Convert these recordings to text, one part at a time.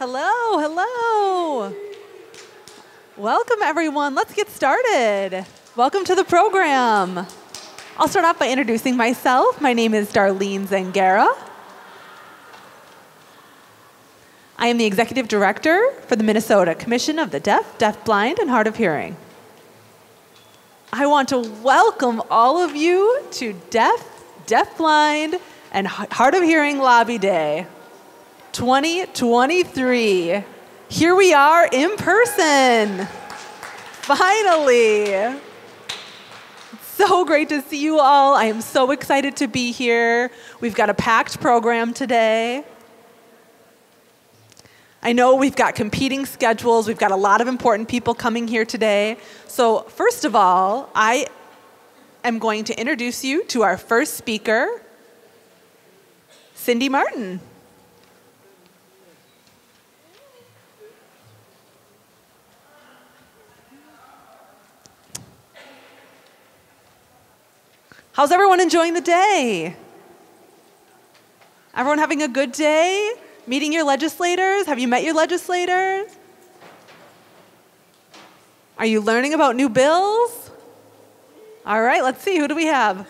Hello, hello. Welcome, everyone. Let's get started. Welcome to the program. I'll start off by introducing myself. My name is Darlene Zangara. I am the Executive Director for the Minnesota Commission of the Deaf, Deafblind, and Hard of Hearing. I want to welcome all of you to Deaf, Deafblind, and Hard of Hearing Lobby Day 2023. Here we are in person. Finally. It's so great to see you all. I am so excited to be here. We've got a packed program today. I know we've got competing schedules. We've got a lot of important people coming here today. So first of all, I am going to introduce you to our first speaker, Cindi Martin. How's everyone enjoying the day? Everyone having a good day? Meeting your legislators? Have you met your legislators? Are you learning about new bills? All right, let's see. Who do we have?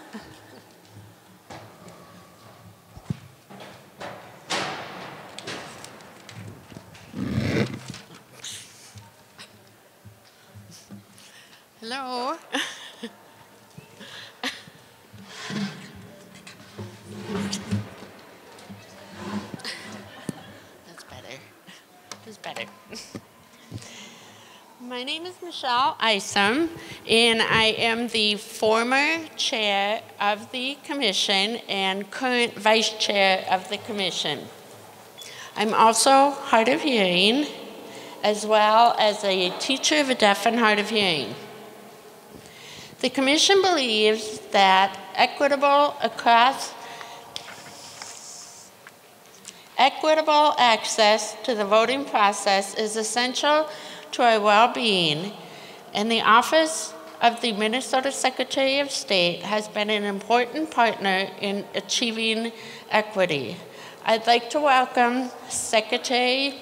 Hello. Better. My name is Michele Isham, and I am the former chair of the commission and current vice chair of the commission. I'm also hard of hearing, as well as a teacher of the deaf and hard of hearing. The commission believes that equitable access to the voting process is essential to our well-being, and the Office of the Minnesota Secretary of State has been an important partner in achieving equity. I'd like to welcome Secretary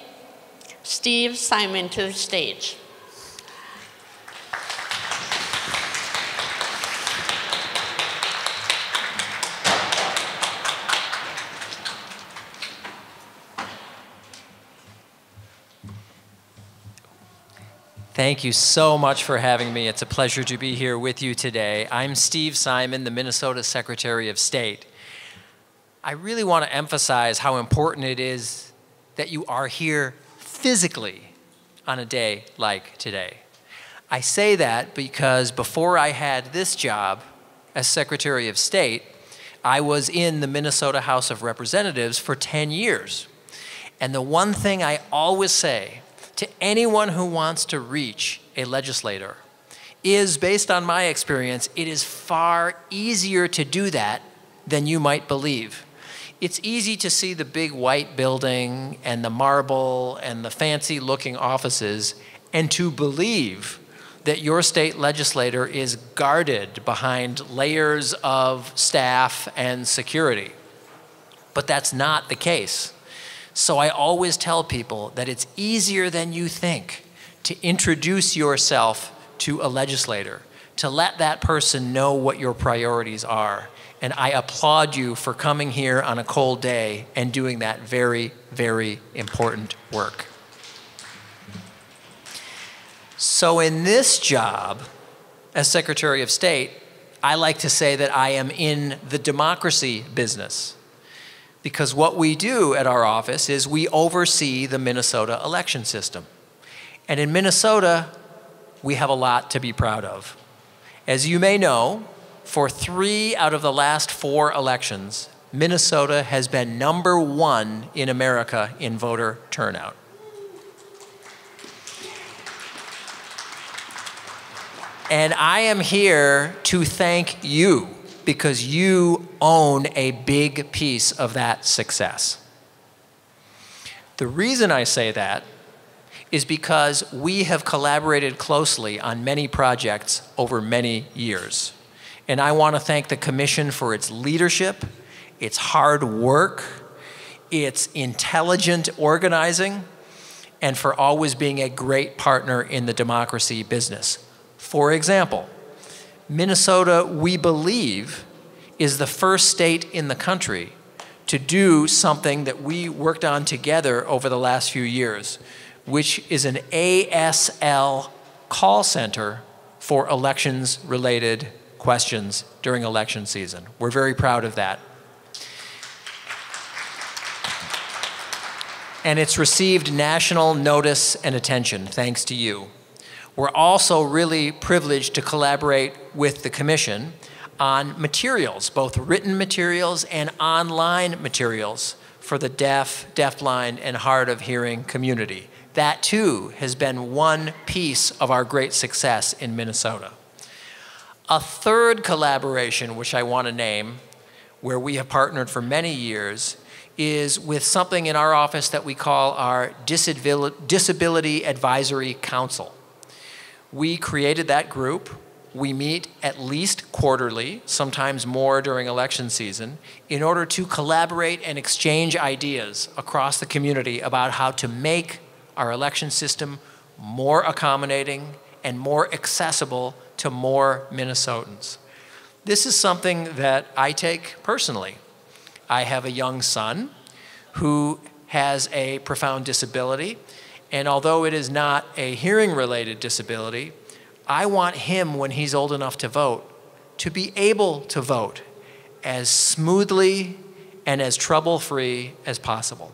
Steve Simon to the stage. Thank you so much for having me. It's a pleasure to be here with you today. I'm Steve Simon, the Minnesota Secretary of State. I really want to emphasize how important it is that you are here physically on a day like today. I say that because before I had this job as Secretary of State, I was in the Minnesota House of Representatives for 10 years. And the one thing I always say to anyone who wants to reach a legislator is, based on my experience, it is far easier to do that than you might believe. It's easy to see the big white building and the marble and the fancy looking offices and to believe that your state legislator is guarded behind layers of staff and security. But that's not the case. So I always tell people that it's easier than you think to introduce yourself to a legislator, to let that person know what your priorities are. And I applaud you for coming here on a cold day and doing that very, very important work. So in this job as Secretary of State, I like to say that I am in the democracy business. Because what we do at our office is we oversee the Minnesota election system. And in Minnesota, we have a lot to be proud of. As you may know, for 3 out of the last 4 elections, Minnesota has been #1 in America in voter turnout. And I am here to thank you, because you own a big piece of that success. The reason I say that is because we have collaborated closely on many projects over many years. And I want to thank the Commission for its leadership, its hard work, its intelligent organizing, and for always being a great partner in the democracy business. For example, Minnesota, we believe, is the first state in the country to do something that we worked on together over the last few years, which is an ASL call center for elections-related questions during election season. We're very proud of that. And it's received national notice and attention, thanks to you. We're also really privileged to collaborate with the Commission on materials, both written materials and online materials for the deaf, deafblind, and hard of hearing community. That too has been one piece of our great success in Minnesota. A third collaboration, which I want to name, where we have partnered for many years, is with something in our office that we call our Disability Advisory Council. We created that group. We meet at least quarterly, sometimes more during election season, in order to collaborate and exchange ideas across the community about how to make our election system more accommodating and more accessible to more Minnesotans. This is something that I take personally. I have a young son who has a profound disability, and although it is not a hearing-related disability, I want him, when he's old enough to vote, to be able to vote as smoothly and as trouble-free as possible.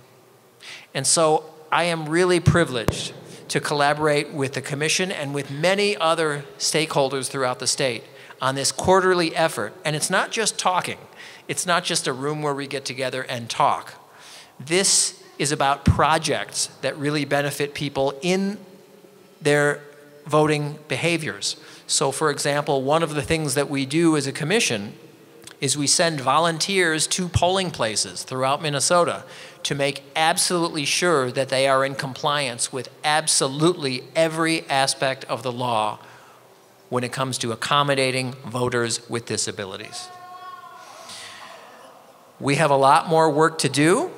And so I am really privileged to collaborate with the Commission and with many other stakeholders throughout the state on this quarterly effort. And it's not just talking. It's not just a room where we get together and talk. This is about projects that really benefit people in their voting behaviors. So for example, one of the things that we do as a commission is we send volunteers to polling places throughout Minnesota to make absolutely sure that they are in compliance with absolutely every aspect of the law when it comes to accommodating voters with disabilities. We have a lot more work to do.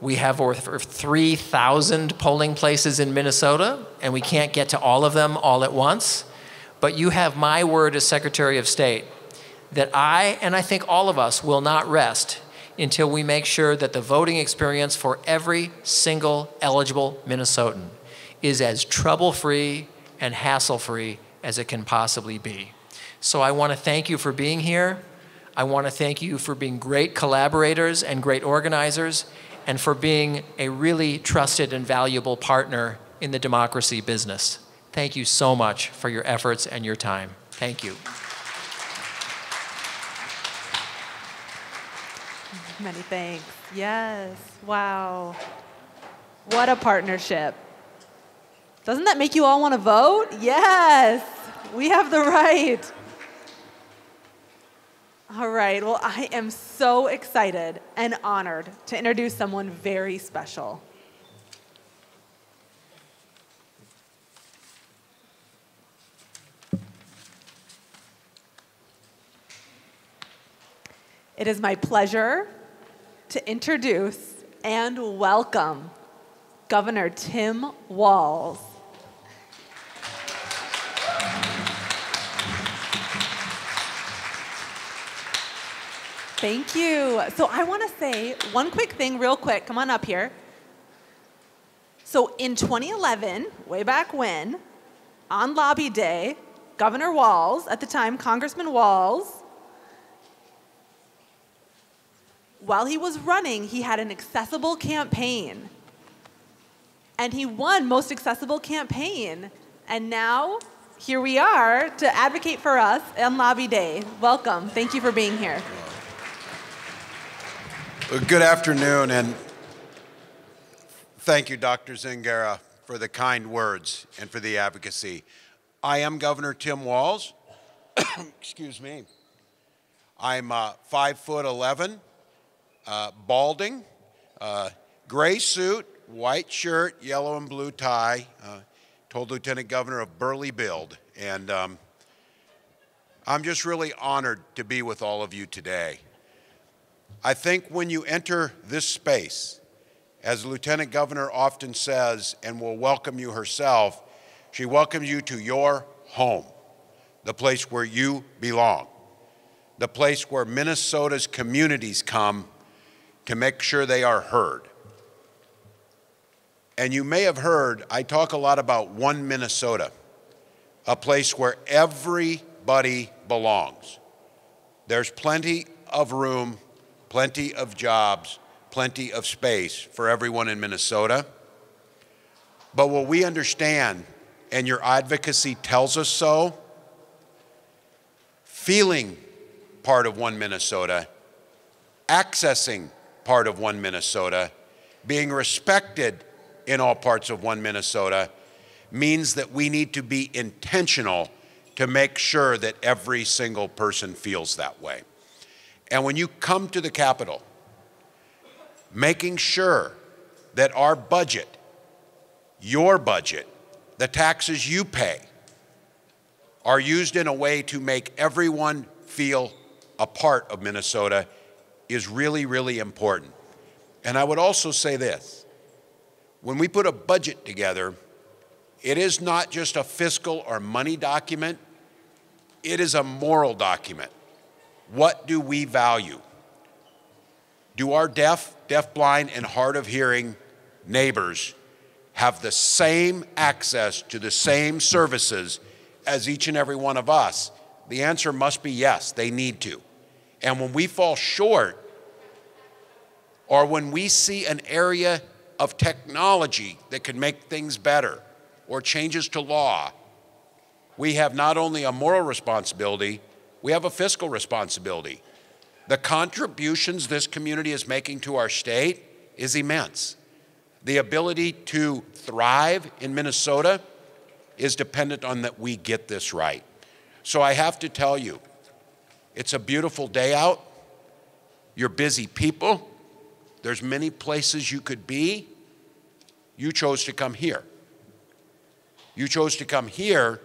We have over 3,000 polling places in Minnesota, and we can't get to all of them all at once. But you have my word as Secretary of State that I, and I think all of us, will not rest until we make sure that the voting experience for every single eligible Minnesotan is as trouble-free and hassle-free as it can possibly be. So I want to thank you for being here. I want to thank you for being great collaborators and great organizers, and for being a really trusted and valuable partner in the democracy business. Thank you so much for your efforts and your time. Thank you. Many thanks. Yes. Wow. What a partnership. Doesn't that make you all want to vote? Yes. We have the right. All right. Well, I am so excited and honored to introduce someone very special. It is my pleasure to introduce and welcome Governor Tim Walz. Thank you. So I want to say one quick thing real quick. Come on up here. So in 2011, way back when, on Lobby Day, Governor Walz, at the time Congressman Walz, while he was running, he had an accessible campaign. And he won Most Accessible Campaign. And now, here we are to advocate for us on Lobby Day. Welcome. Thank you for being here. Good afternoon, and thank you, Dr. Zangara, for the kind words and for the advocacy. I am Governor Tim Walz. Excuse me. I'm 5'11", balding, gray suit, white shirt, yellow and blue tie, told Lieutenant Governor of burly build. And I'm just really honored to be with all of you today. I think when you enter this space As the Lieutenant Governor often says, and will welcome you herself, she welcomes you to your home, the place where you belong, the place where Minnesota's communities come to make sure they are heard. And you may have heard, I talk a lot about One Minnesota, a place where everybody belongs. There's plenty of room, plenty of jobs, plenty of space for everyone in Minnesota. But what we understand, and your advocacy tells us so, feeling part of One Minnesota, accessing part of One Minnesota, being respected in all parts of One Minnesota, means that we need to be intentional to make sure that every single person feels that way. And when you come to the Capitol, making sure that our budget, your budget, the taxes you pay, are used in a way to make everyone feel a part of Minnesota is really, really important. And I would also say this, when we put a budget together, it is not just a fiscal or money document, it is a moral document. What do we value? Do our deaf, blind, and hard of hearing neighbors have the same access to the same services as each and every one of us? The answer must be yes, they need to. And when we fall short, or when we see an area of technology that could make things better, or changes to law, we have not only a moral responsibility, we have a fiscal responsibility. The contributions this community is making to our state is immense. The ability to thrive in Minnesota is dependent on that we get this right. So I have to tell you, it's a beautiful day out. You're busy people. There's many places you could be. You chose to come here. You chose to come here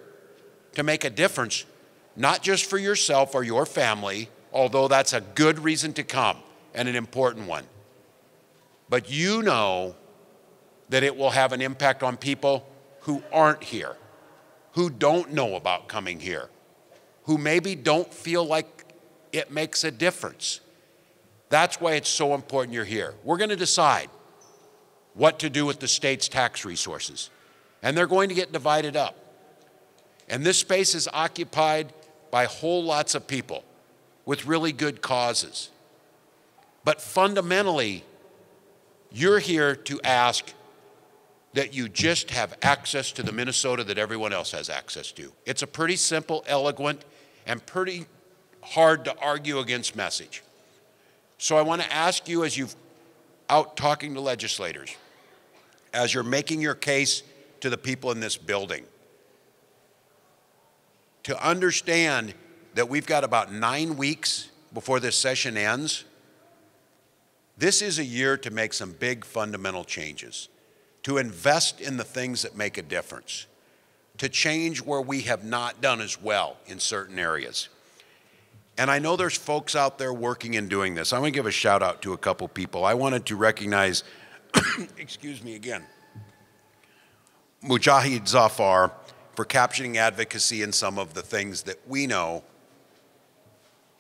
to make a difference, not just for yourself or your family, although that's a good reason to come and an important one. But you know that it will have an impact on people who aren't here, who don't know about coming here, who maybe don't feel like it makes a difference. That's why it's so important you're here. We're going to decide what to do with the state's tax resources, and they're going to get divided up. And this space is occupied by whole lots of people with really good causes. But fundamentally, you're here to ask that you just have access to the Minnesota that everyone else has access to. It's a pretty simple, eloquent, and pretty hard to argue against message. So I want to ask you, as you've out talking to legislators, as you're making your case to the people in this building, to understand that we've got about 9 weeks before this session ends. This is a year to make some big fundamental changes, to invest in the things that make a difference, to change where we have not done as well in certain areas. And I know there's folks out there working and doing this. I'm going to give a shout out to a couple people. I wanted to recognize, excuse me again, Mujahid Zafar for capturing advocacy in some of the things that we know.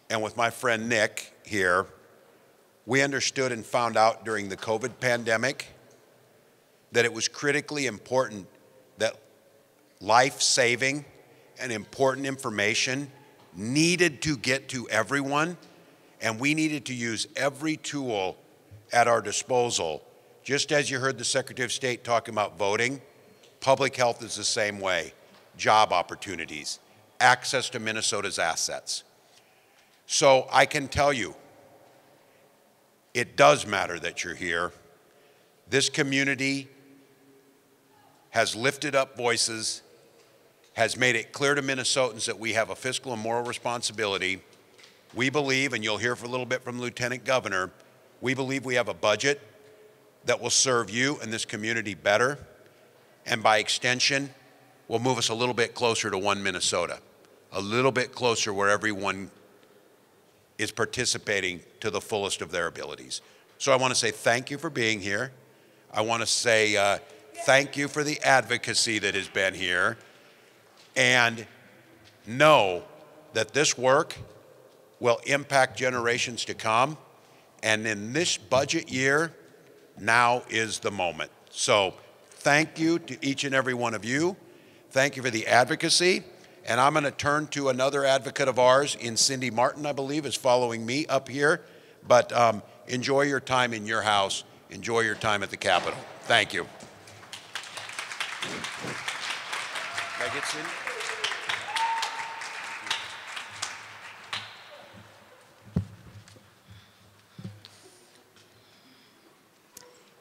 And with my friend Nick here, we understood and found out during the COVID pandemic that it was critically important that life-saving and important information needed to get to everyone, and we needed to use every tool at our disposal. Just as you heard the Secretary of State talking about voting, public health is the same way. Job opportunities, access to Minnesota's assets. So I can tell you, it does matter that you're here. This community has lifted up voices, has made it clear to Minnesotans that we have a fiscal and moral responsibility. We believe, and you'll hear for a little bit from Lieutenant Governor, we believe we have a budget that will serve you and this community better, and by extension, will move us a little bit closer to One Minnesota, a little bit closer where everyone is participating to the fullest of their abilities. So I want to say thank you for being here. I want to say thank you for the advocacy that has been here, and know that this work will impact generations to come. And in this budget year, now is the moment. So thank you to each and every one of you. Thank you for the advocacy. And I'm going to turn to another advocate of ours in Cindi Martin, I believe, is following me up here. But enjoy your time in your house. Enjoy your time at the Capitol. Thank you. Can I get Cindi?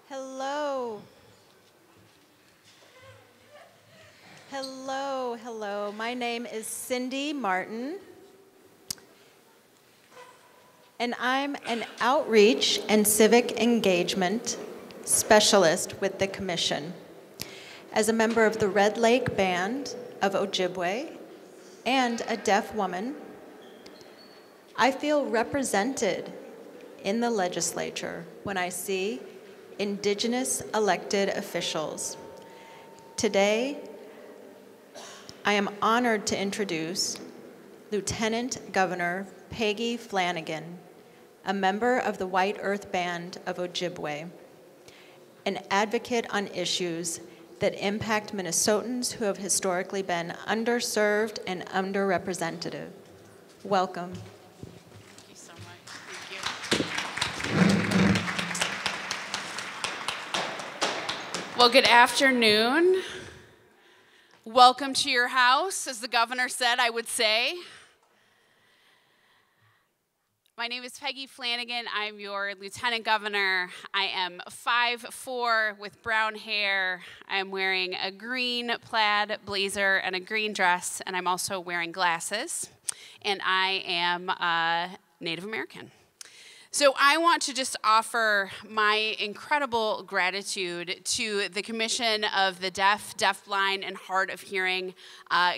Hello. Hello, hello. My name is Cindi Martin, and I'm an outreach and civic engagement specialist with the Commission. As a member of the Red Lake Band of Ojibwe and a deaf woman, I feel represented in the legislature when I see Indigenous elected officials. Today, I am honored to introduce Lieutenant Governor Peggy Flanagan, a member of the White Earth Band of Ojibwe, an advocate on issues that impact Minnesotans who have historically been underserved and underrepresented. Welcome. Thank you so much. Thank you. Well, good afternoon. Welcome to your house, as the governor said, I would say. My name is Peggy Flanagan. I'm your lieutenant governor. I am 5'4" with brown hair. I'm wearing a green plaid blazer and a green dress, and I'm also wearing glasses. And I am Native American. So I want to just offer my incredible gratitude to the Commission of the Deaf, DeafBlind, and Hard of Hearing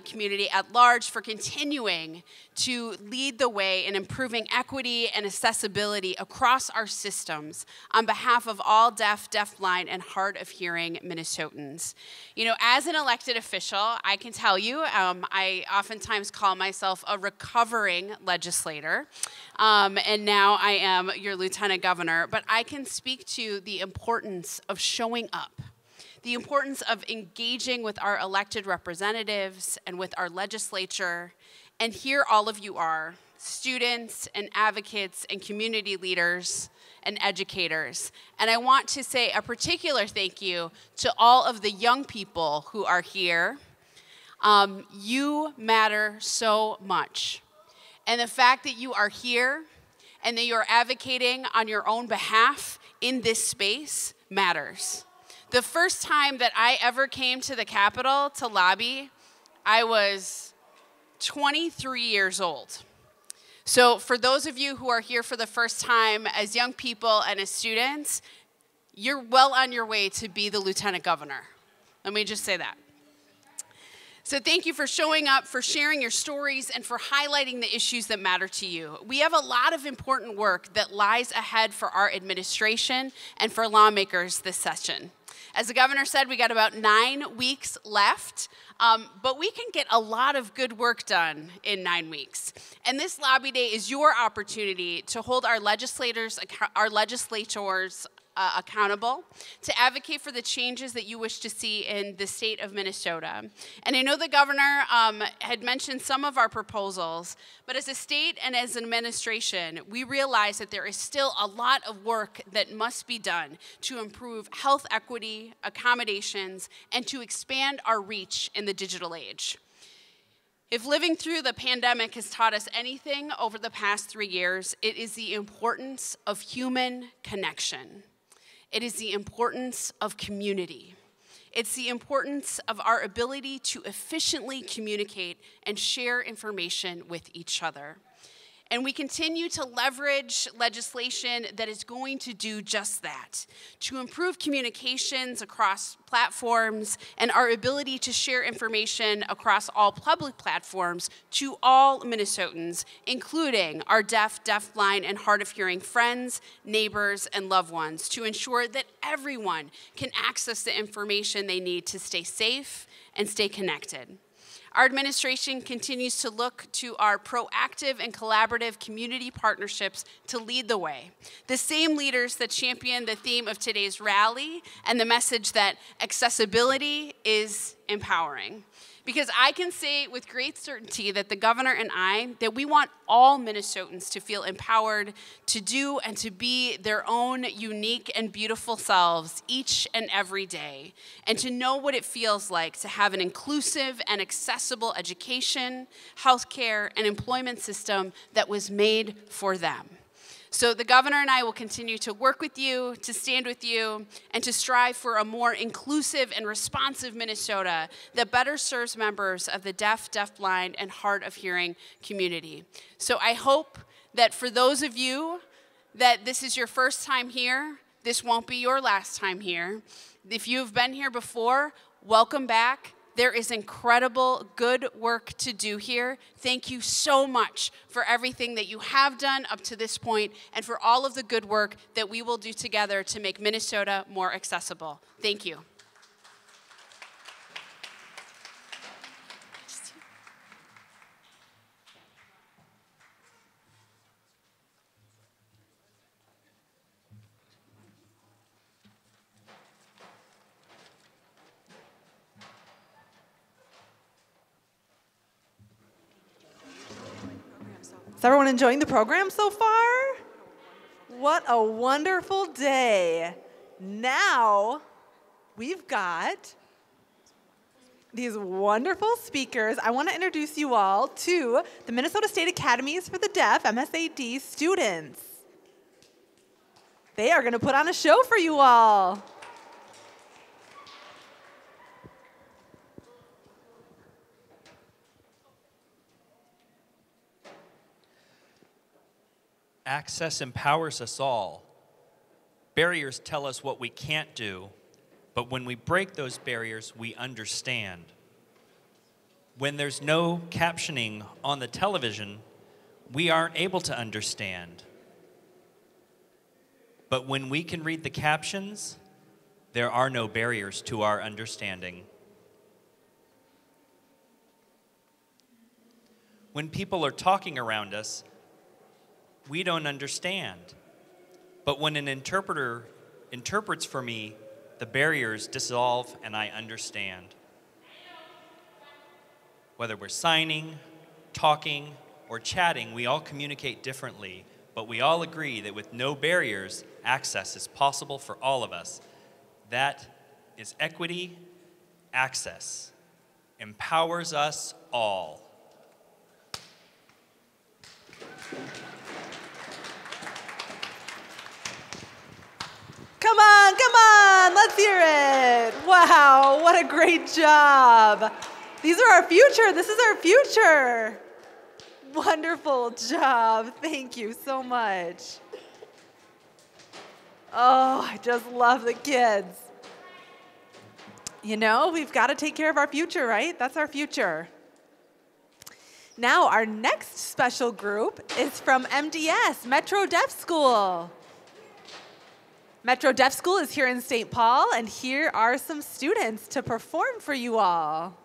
community at large for continuing to lead the way in improving equity and accessibility across our systems on behalf of all deaf, deafblind, and hard of hearing Minnesotans. You know, as an elected official, I can tell you, I oftentimes call myself a recovering legislator. And now I am your lieutenant governor, but I can speak to the importance of showing up, the importance of engaging with our elected representatives and with our legislature. And here all of you are, students and advocates and community leaders and educators. And I want to say a particular thank you to all of the young people who are here. You matter so much. And the fact that you are here and that you're advocating on your own behalf in this space matters. The first time that I ever came to the Capitol to lobby, I was 23 years old. So for those of you who are here for the first time as young people and as students, you're well on your way to be the lieutenant governor. Let me just say that. So thank you for showing up, for sharing your stories, and for highlighting the issues that matter to you. We have a lot of important work that lies ahead for our administration and for lawmakers this session. As the governor said, we got about 9 weeks left, but we can get a lot of good work done in 9 weeks. And this lobby day is your opportunity to hold our legislators accountable, to advocate for the changes that you wish to see in the state of Minnesota. And I know the governor had mentioned some of our proposals, but as a state and as an administration, we realize that there is still a lot of work that must be done to improve health equity, accommodations, and to expand our reach in the digital age. If living through the pandemic has taught us anything over the past 3 years, it is the importance of human connection. It is the importance of community. It's the importance of our ability to efficiently communicate and share information with each other. And we continue to leverage legislation that is going to do just that, to improve communications across platforms and our ability to share information across all public platforms to all Minnesotans, including our deaf, deafblind, and hard of hearing friends, neighbors, and loved ones, to ensure that everyone can access the information they need to stay safe and stay connected. Our administration continues to look to our proactive and collaborative community partnerships to lead the way. The same leaders that champion the theme of today's rally and the message that accessibility is empowering. Because I can say with great certainty that the governor and I, that we want all Minnesotans to feel empowered to do and to be their own unique and beautiful selves each and every day, and to know what it feels like to have an inclusive and accessible education, healthcare, and employment system that was made for them. So the governor and I will continue to work with you, to stand with you, and to strive for a more inclusive and responsive Minnesota that better serves members of the deaf, deafblind, and hard of hearing community. So I hope that for those of you that this is your first time here, this won't be your last time here. If you've been here before, welcome back. There is incredible good work to do here. Thank you so much for everything that you have done up to this point and for all of the good work that we will do together to make Minnesota more accessible. Thank you. Is everyone enjoying the program so far? What a wonderful day. Now, we've got these wonderful speakers. I want to introduce you all to the Minnesota State Academies for the Deaf, MSAD students. They are going to put on a show for you all. Access empowers us all. Barriers tell us what we can't do, but when we break those barriers, we understand. When there's no captioning on the television, we aren't able to understand. But when we can read the captions, there are no barriers to our understanding. When people are talking around us, we don't understand. But when an interpreter interprets for me, the barriers dissolve and I understand. Whether we're signing, talking, or chatting, we all communicate differently, but we all agree that with no barriers, access is possible for all of us. That is equity. Access empowers us all. Come on, let's hear it. Wow, what a great job. These are our future, this is our future. Wonderful job, thank you so much. Oh, I just love the kids. You know, we've got to take care of our future, right? That's our future. Now, our next special group is from MDS, Metro Deaf School. Metro Deaf School is here in St. Paul, and here are some students to perform for you all.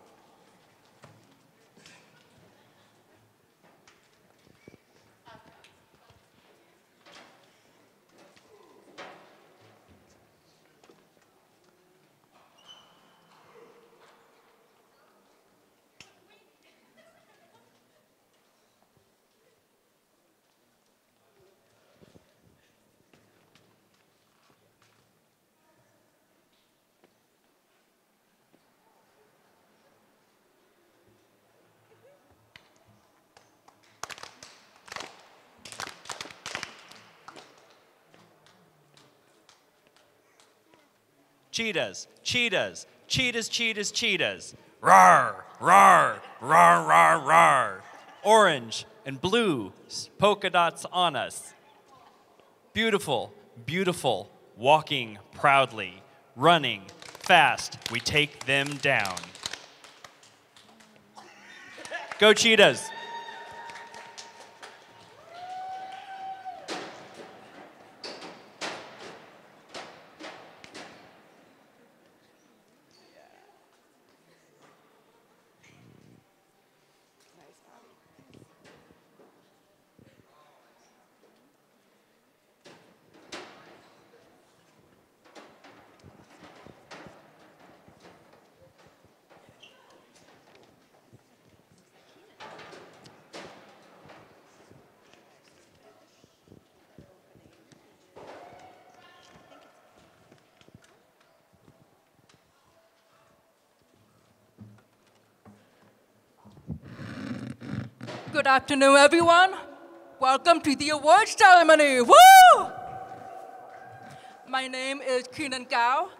Cheetahs, cheetahs, cheetahs, cheetahs, cheetahs. Rawr, rawr, rawr, rawr, rawr. Orange, and blue polka dots on us. Beautiful, beautiful, walking proudly, running fast, we take them down. Go Cheetahs! Good afternoon, everyone. Welcome to the awards ceremony. Woo! My name is Keenan Gao.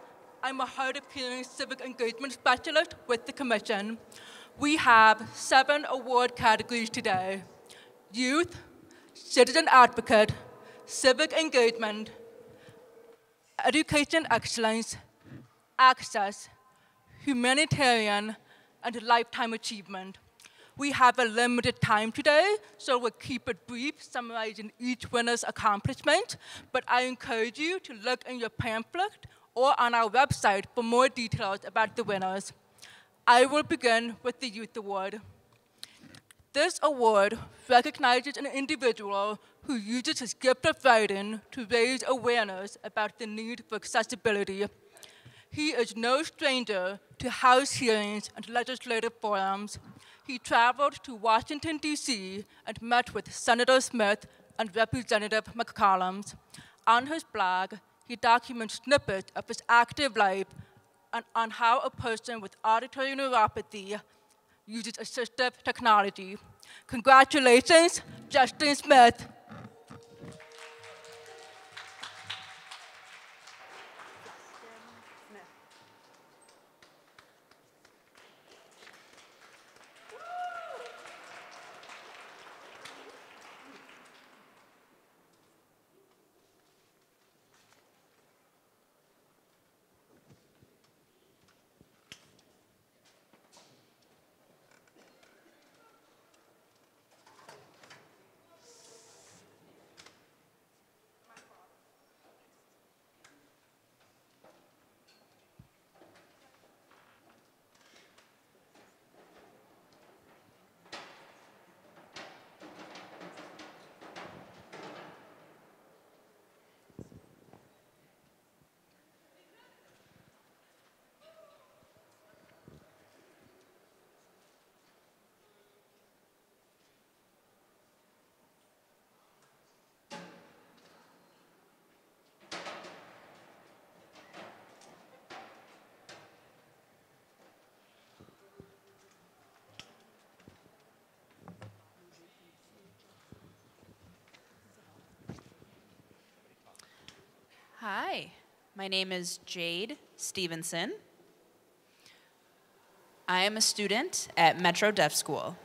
I'm a hard of hearing civic engagement specialist with the Commission. We have 7 award categories today: youth, citizen advocate, civic engagement, education excellence, access, humanitarian, and lifetime achievement. We have a limited time today, so we'll keep it brief, summarizing each winner's accomplishment, but I encourage you to look in your pamphlet or on our website for more details about the winners. I will begin with the Youth Award. This award recognizes an individual who uses his gift of writing to raise awareness about the need for accessibility. He is no stranger to House hearings and legislative forums. He traveled to Washington, D.C., and met with Senator Smith and Representative McCollum. On his blog, he documents snippets of his active life and on how a person with auditory neuropathy uses assistive technology. Congratulations, Justin Smith. Hi, my name is Jade Stevenson. I am a student at Metro Deaf School.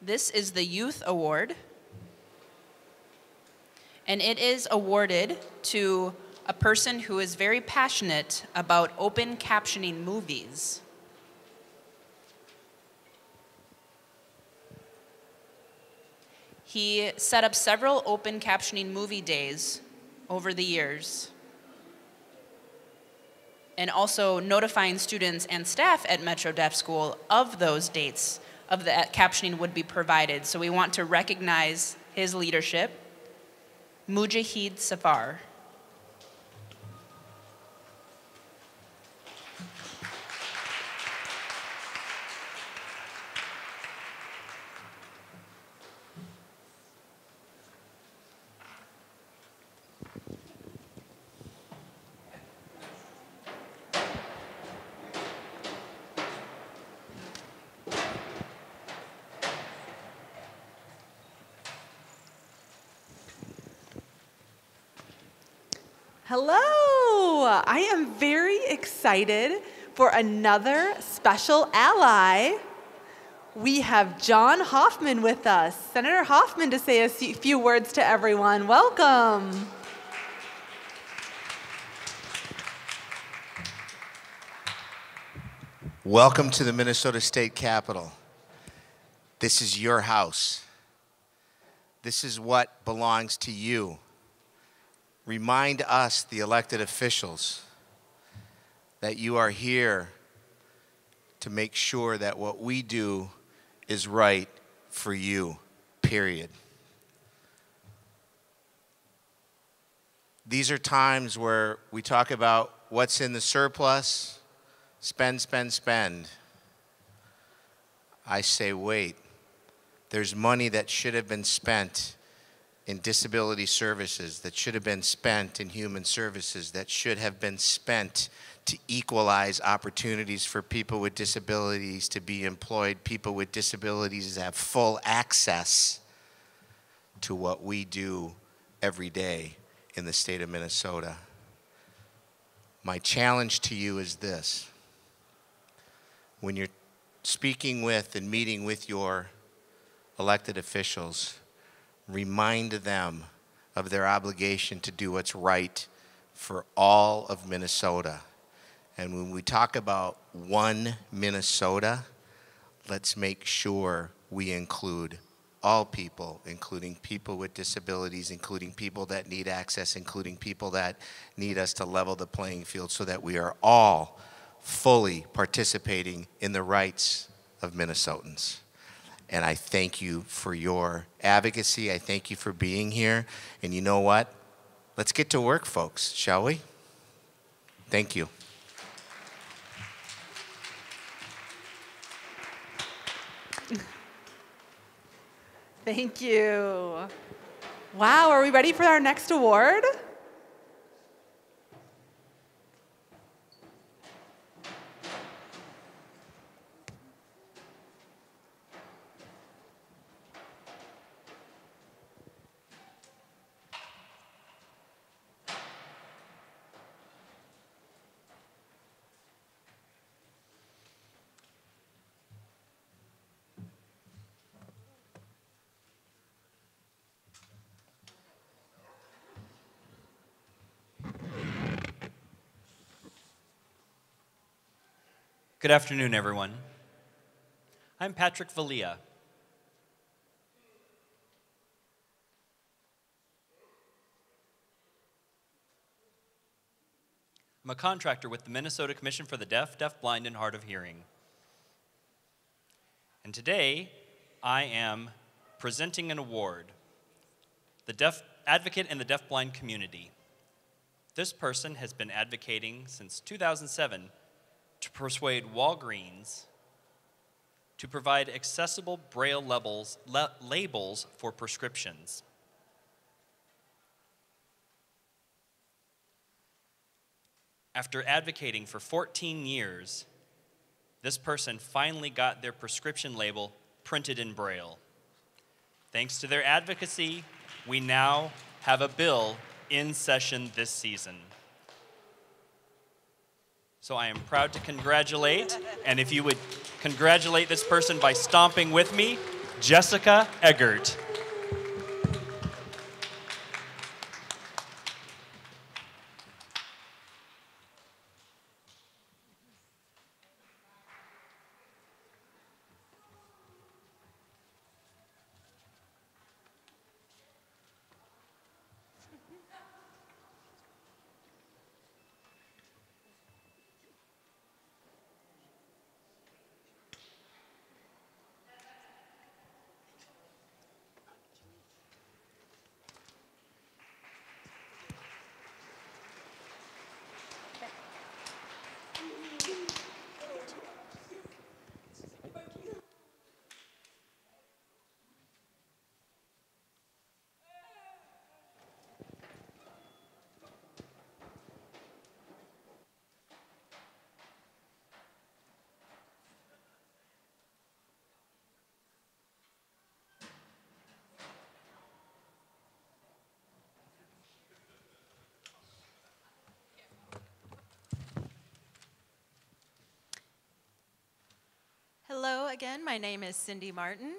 This is the Youth Award, and it is awarded to a person who is very passionate about open captioning movies. He set up several open captioning movie days over the years, and also notifying students and staff at Metro Deaf School of those dates of the captioning would be provided. So we want to recognize his leadership. Mujahid Zafar. Hello, I am very excited for another special ally. We have John Hoffman with us. Senator Hoffman to say a few words to everyone. Welcome. Welcome to the Minnesota State Capitol. This is your house. This is what belongs to you. Remind us, the elected officials, that you are here to make sure that what we do is right for you, period. These are times where we talk about what's in the surplus, spend, spend, spend. I say, wait, there's money that should have been spent in disability services, that should have been spent in human services, that should have been spent to equalize opportunities for people with disabilities to be employed, people with disabilities to have full access to what we do every day in the state of Minnesota. My challenge to you is this. When you're speaking with and meeting with your elected officials, remind them of their obligation to do what's right for all of Minnesota. And when we talk about one Minnesota, let's make sure we include all people, including people with disabilities, including people that need access, including people that need us to level the playing field so that we are all fully participating in the rights of Minnesotans. And I thank you for your advocacy. I thank you for being here. And you know what? Let's get to work, folks, shall we? Thank you. Thank you. Wow, are we ready for our next award? Good afternoon, everyone. I'm Patrick Vellia. I'm a contractor with the Minnesota Commission for the Deaf, Deafblind, and Hard of Hearing. And today, I am presenting an award, the Deaf Advocate in the Deafblind Community. This person has been advocating since 2007 to persuade Walgreens to provide accessible Braille labels for prescriptions. After advocating for 14 years, this person finally got their prescription label printed in Braille. Thanks to their advocacy, we now have a bill in session this season. So I am proud to congratulate, and if you would congratulate this person by stomping with me, Jessica Eggert. again. My name is Cindi Martin,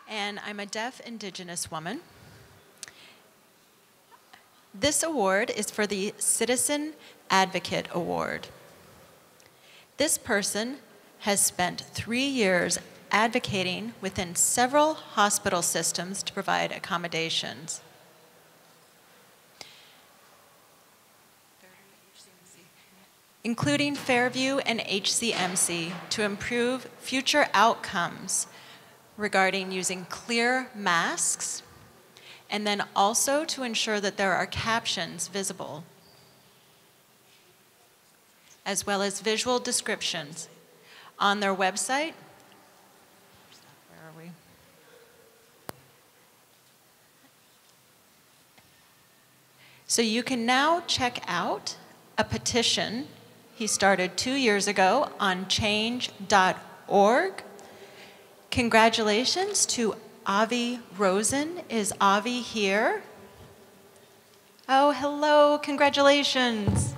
and I'm a deaf Indigenous woman. This award is for the Citizen Advocate Award. This person has spent 3 years advocating within several hospital systems to provide accommodations. Including Fairview and HCMC, to improve future outcomes regarding using clear masks, and then also to ensure that there are captions visible, as well as visual descriptions on their website. Where are we? So you can now check out a petition he started 2 years ago on change.org. Congratulations to Avi Rosen. Is Avi here? Oh, hello, congratulations.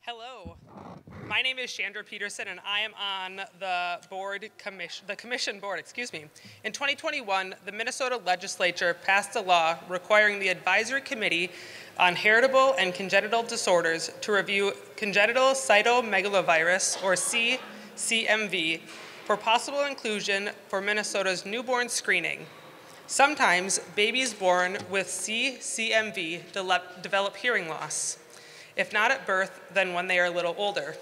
Hello, my name is Chandra Petersen, and I am on the commission board. In 2021, the Minnesota legislature passed a law requiring the Advisory Committee on Heritable and Congenital Disorders to review congenital cytomegalovirus, or CCMV, for possible inclusion for Minnesota's newborn screening. Sometimes babies born with CCMV develop hearing loss. If not at birth, then when they are a little older.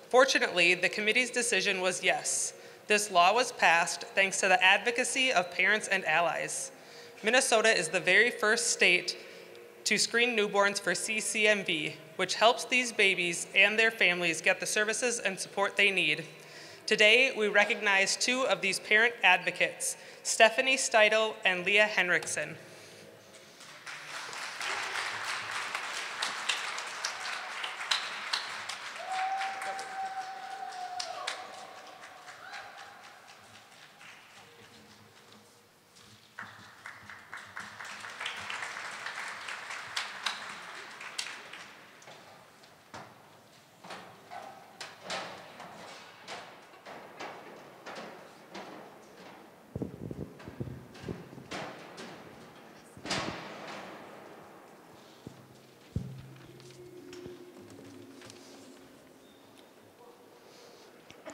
Fortunately, the committee's decision was yes. This law was passed thanks to the advocacy of parents and allies. Minnesota is the very first state to screen newborns for CCMV, which helps these babies and their families get the services and support they need. Today, we recognize 2 of these parent advocates, Stephanie Steidel and Leah Henriksen.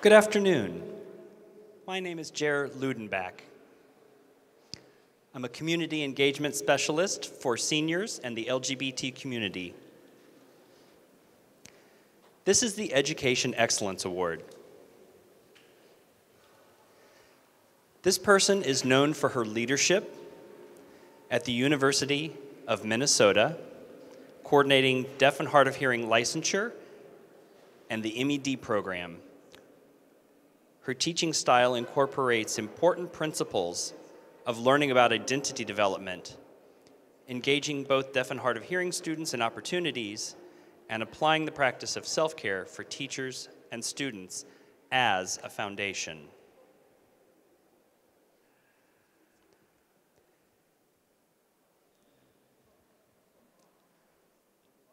Good afternoon. My name is Loudenback. I'm a community engagement specialist for seniors and the LGBT community. This is the Education Excellence Award. This person is known for her leadership at the University of Minnesota, coordinating deaf and hard of hearing licensure and the MED program. Her teaching style incorporates important principles of learning about identity development, engaging both deaf and hard of hearing students in opportunities, and applying the practice of self-care for teachers and students as a foundation.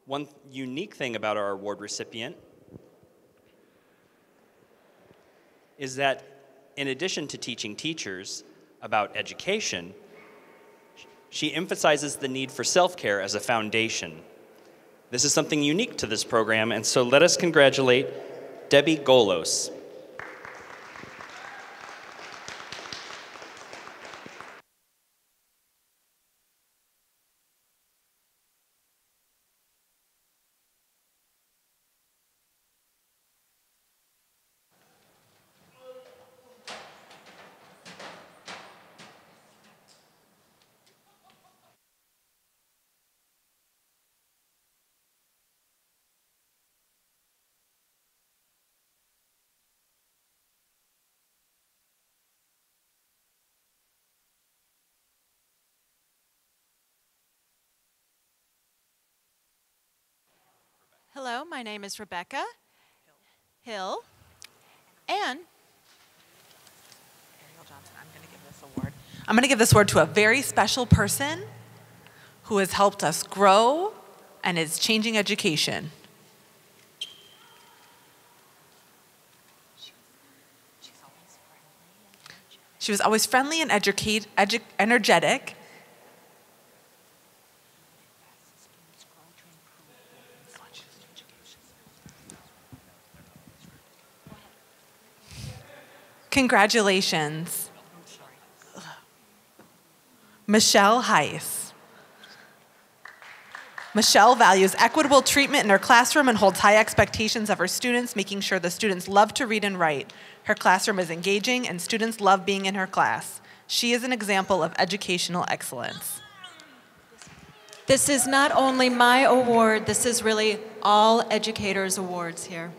One unique thing about our award recipient is that in addition to teaching teachers about education, she emphasizes the need for self-care as a foundation. This is something unique to this program, and so let us congratulate Debbie Golos. Hello, my name is Rebekah Hill, and I'm going to give this award to a very special person who has helped us grow and is changing education. She was always friendly and energetic. Congratulations. Michele Heiss. Michele values equitable treatment in her classroom and holds high expectations of her students, making sure the students love to read and write. Her classroom is engaging and students love being in her class. She is an example of educational excellence. this is not only my award, this is really all educators' awards here.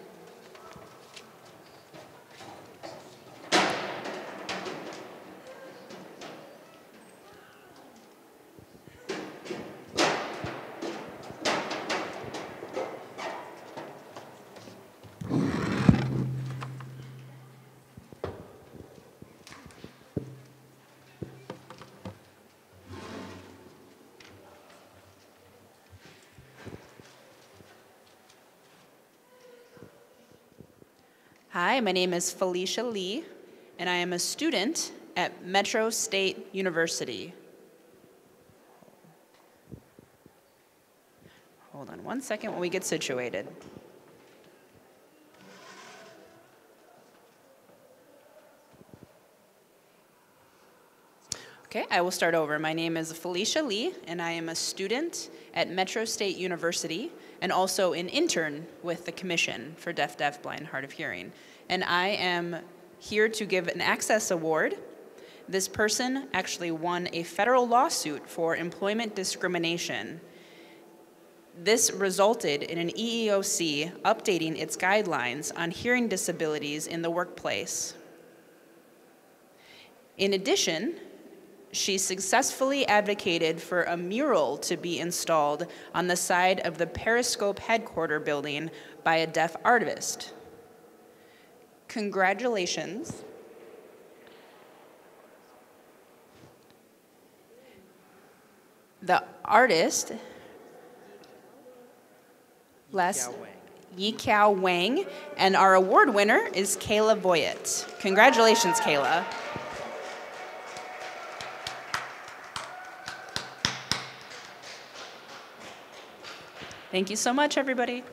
Hi, my name is Felicia Lee, and I am a student at Metro State University. Hold on one second while we get situated. Okay, I will start over. My name is Felicia Lee, and I am a student at Metro State University and also an intern with the Commission for Deaf, Blind, Hard of Hearing. And I am here to give an Access Award. This person actually won a federal lawsuit for employment discrimination. This resulted in an EEOC updating its guidelines on hearing disabilities in the workplace. In addition, she successfully advocated for a mural to be installed on the side of the Periscope headquarter building by a deaf artist. Congratulations. The artist, Yi-Kiao Wang, and our award winner is Kayla Voyet. Congratulations, Kayla. Thank you so much, everybody.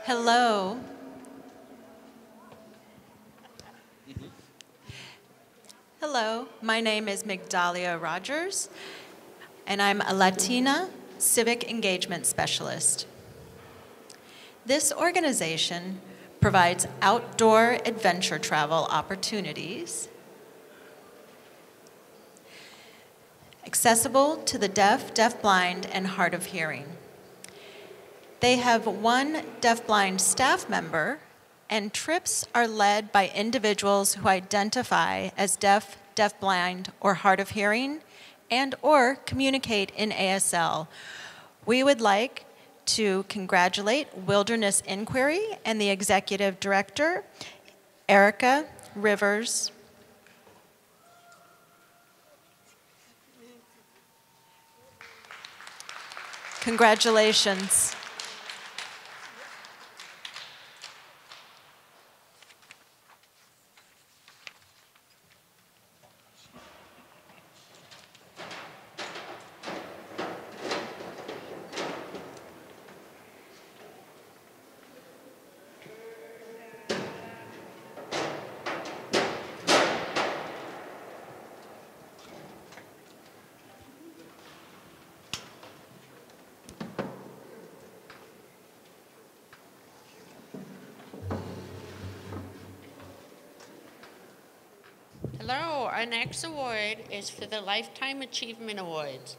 Hello. Hello, my name is Migdalia Rogers, and I'm a Latina Civic Engagement Specialist. This organization provides outdoor adventure travel opportunities accessible to the deaf, deafblind, and hard of hearing. They have one deafblind staff member, and trips are led by individuals who identify as deaf, deafblind, or hard of hearing, and or communicate in ASL. We would like to congratulate Wilderness Inquiry and the executive director, Erica Rivers. Congratulations. Hello, our next award is for the Lifetime Achievement Awards.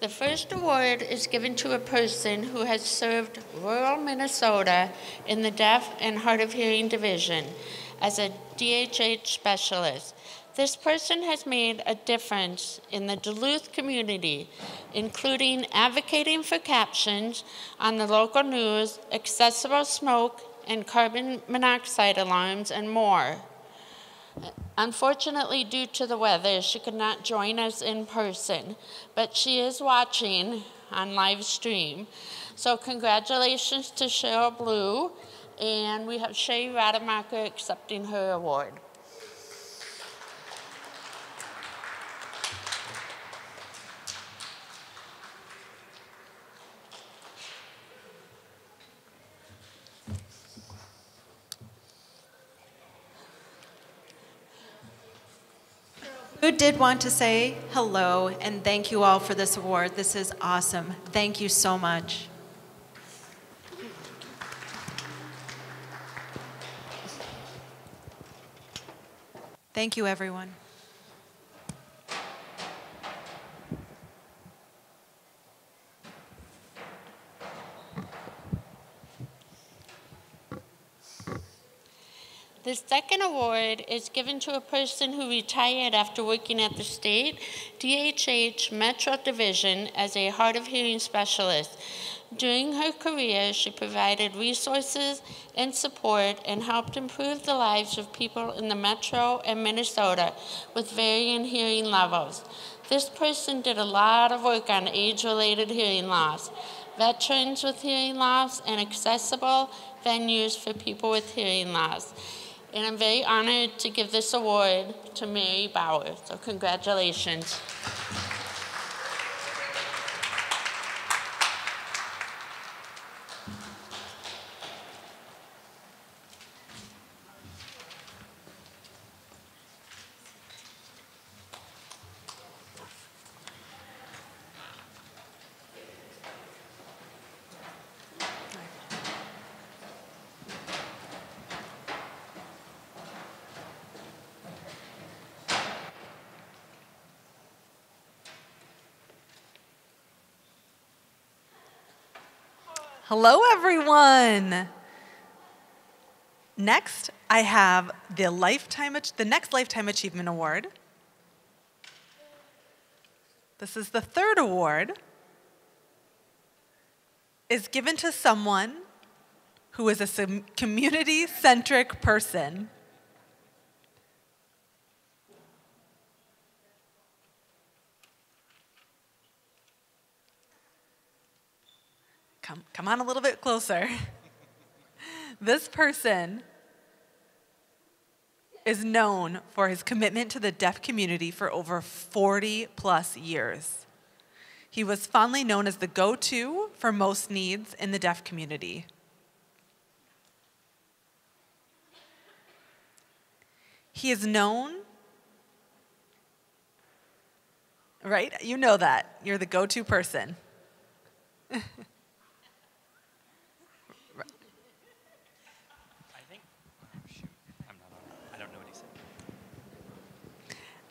The first award is given to a person who has served rural Minnesota in the Deaf and Hard of Hearing Division as a DHH specialist. This person has made a difference in the Duluth community, including advocating for captions on the local news, accessible smoke and carbon monoxide alarms, and more. Unfortunately, due to the weather, she could not join us in person, but she is watching on live stream. So congratulations to Cheryl Blue, and we have Shay Rademacher accepting her award. Who did want to say hello and thank you all for this award. This is awesome. Thank you so much. Thank you, everyone. The second award is given to a person who retired after working at the state DHH Metro Division as a hard of hearing specialist. During her career, she provided resources and support and helped improve the lives of people in the Metro and Minnesota with varying hearing levels. This person did a lot of work on age-related hearing loss, veterans with hearing loss, and accessible venues for people with hearing loss. And I'm very honored to give this award to Mary Bauer, so congratulations. Hello, everyone. Next, I have the next Lifetime Achievement Award. This is the third award. Is given to someone who is a community-centric person. Come on a little bit closer. This person is known for his commitment to the deaf community for over 40 plus years. He was fondly known as the go-to for most needs in the deaf community. He is known, right? You know that. You're the go-to person.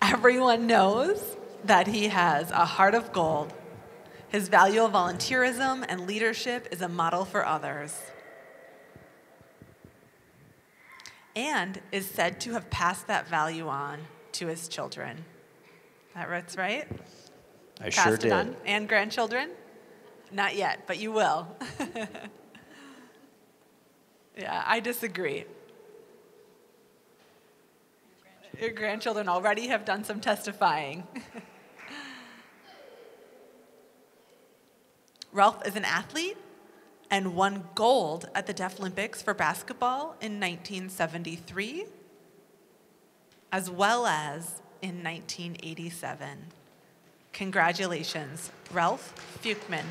Everyone knows that he has a heart of gold. His value of volunteerism and leadership is a model for others. And is said to have passed that value on to his children. That's right? I sure did. Passed it on. And grandchildren? Not yet, but you will. Yeah, I disagree. Your grandchildren already have done some testifying. Ralph is an athlete and won gold at the Deaf Olympics for basketball in 1973, as well as in 1987. Congratulations, Ralph Fuchman.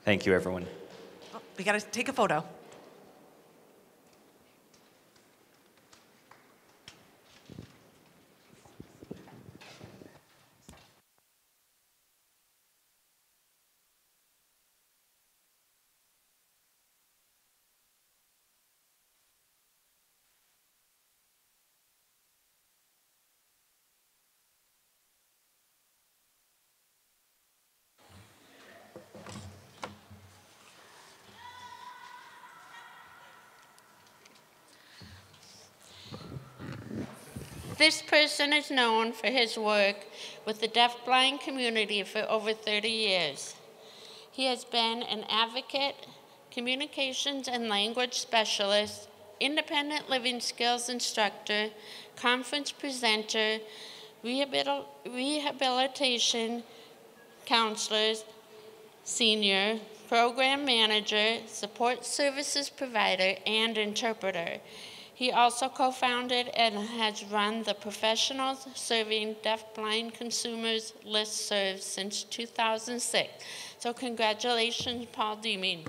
Thank you, everyone. We got to take a photo. This person is known for his work with the deafblind community for over 30 years. He has been an advocate, communications and language specialist, independent living skills instructor, conference presenter, rehabilitation counselors, senior, program manager, support services provider, and interpreter. He also co-founded and has run the Professionals Serving Deafblind Consumers listserv since 2006. So congratulations, Paul Deeming.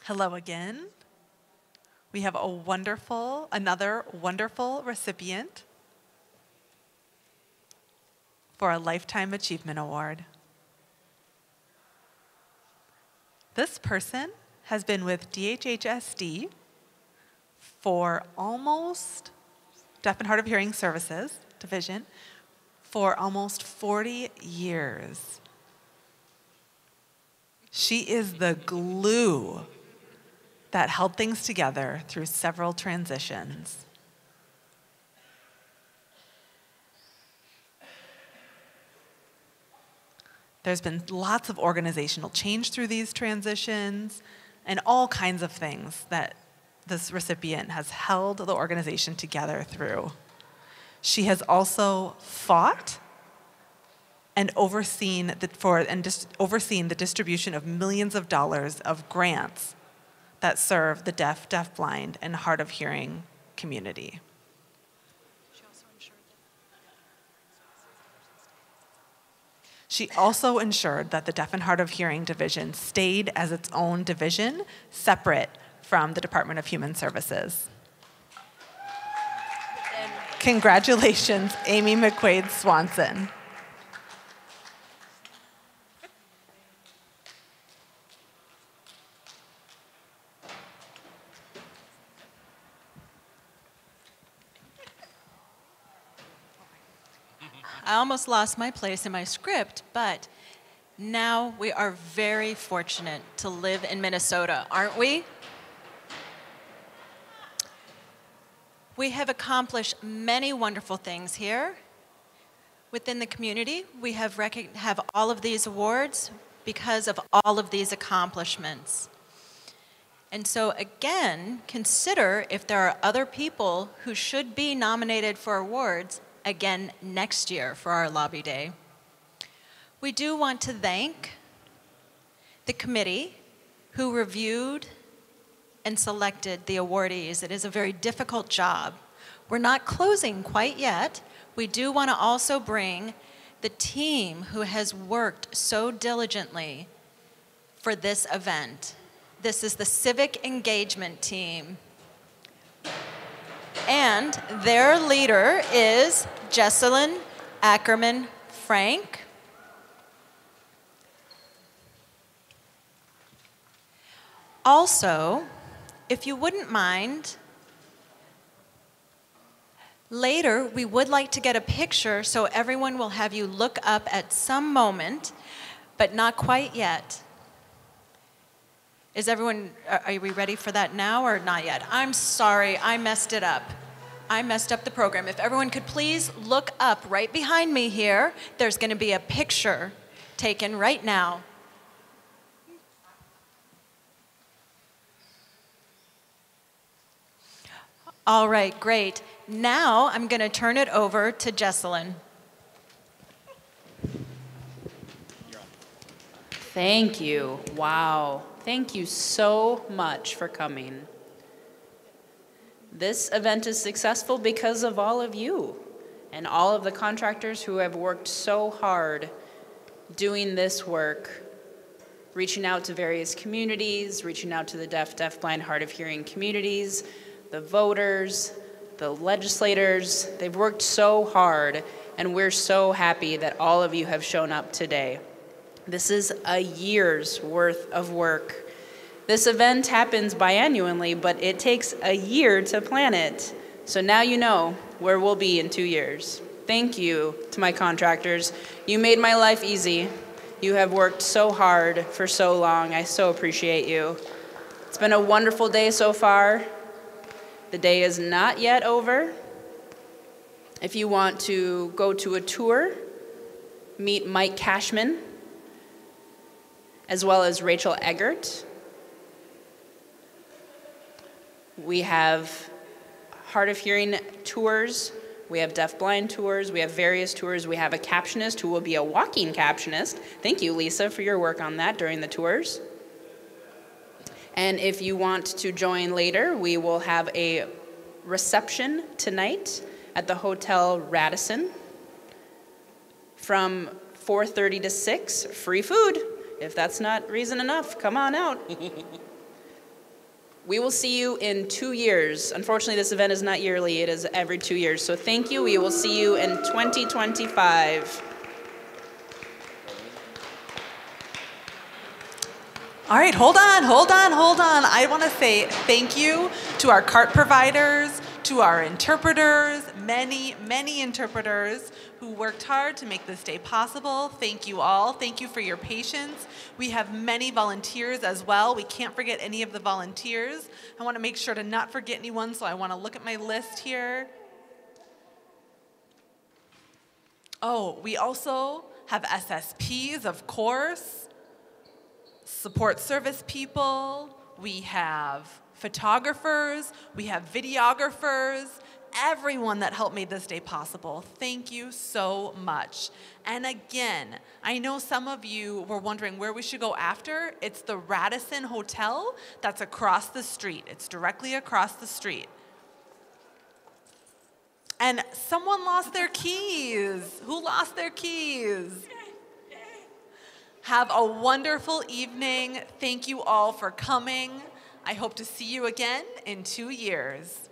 Hello again. We have another wonderful recipient for a Lifetime Achievement Award. This person has been with DHHSD for almost, Deaf and Hard of Hearing Services Division, for almost 40 years. She is the glue that held things together through several transitions. There's been lots of organizational change through these transitions and all kinds of things that this recipient has held the organization together through. She has also fought and overseen the distribution of millions of dollars of grants that serve the deaf, deafblind, and hard of hearing community. She also ensured that the Deaf and Hard of Hearing division stayed as its own division, separate from the Department of Human Services. Congratulations, Amy McQuaid-Swanson. I almost lost my place in my script, but now we are very fortunate to live in Minnesota, aren't we? We have accomplished many wonderful things here. Within the community, we have all of these awards because of all of these accomplishments. And so again, consider if there are other people who should be nominated for awards again next year for our lobby day. We do want to thank the committee who reviewed and selected the awardees. It is a very difficult job. We're not closing quite yet. We do want to also bring the team who has worked so diligently for this event. This is the Civic Engagement Team. And their leader is Jesselyn Ackerman Frank. Also, if you wouldn't mind, later we would like to get a picture, so everyone will have you look up at some moment, but not quite yet. Is everyone, are we ready for that now or not yet? I'm sorry, I messed it up. I messed up the program. If everyone could please look up right behind me here, there's going to be a picture taken right now. All right, great. Now I'm going to turn it over to Jesselyn. Thank you. Wow. Thank you so much for coming. This event is successful because of all of you and all of the contractors who have worked so hard doing this work reaching out to various communities, reaching out to the deaf, deafblind, hard of hearing communities, the voters, the legislators. They've worked so hard, and we're so happy that all of you have shown up today. This is a year's worth of work. This event happens biannually, but it takes a year to plan it. So now you know where we'll be in 2 years. Thank you to my contractors. You made my life easy. You have worked so hard for so long. I so appreciate you. It's been a wonderful day so far. The day is not yet over. If you want to go to a tour, meet Mike Cashman, as well as Rachel Eggert. We have hard of hearing tours. We have deaf-blind tours, we have various tours, we have a captionist who will be a walking captionist. Thank you, Lisa, for your work on that during the tours. And if you want to join later, we will have a reception tonight at the Hotel Radisson from 4:30 to 6, free food. If that's not reason enough, come on out. We will see you in 2 years. Unfortunately, this event is not yearly, it is every 2 years. So thank you, we will see you in 2025. All right, hold on. I want to say thank you to our cart providers, to our interpreters, many interpreters who worked hard to make this day possible. Thank you all. Thank you for your patience. We have many volunteers as well. We can't forget any of the volunteers. I want to make sure to not forget anyone, so I want to look at my list here. Oh, we also have SSPs, of course, support service people, we have photographers, we have videographers, everyone that helped make this day possible. Thank you so much. And again, I know some of you were wondering where we should go after. It's the Radisson Hotel that's across the street. It's directly across the street. And someone lost their keys. Who lost their keys? Have a wonderful evening. Thank you all for coming. I hope to see you again in 2 years.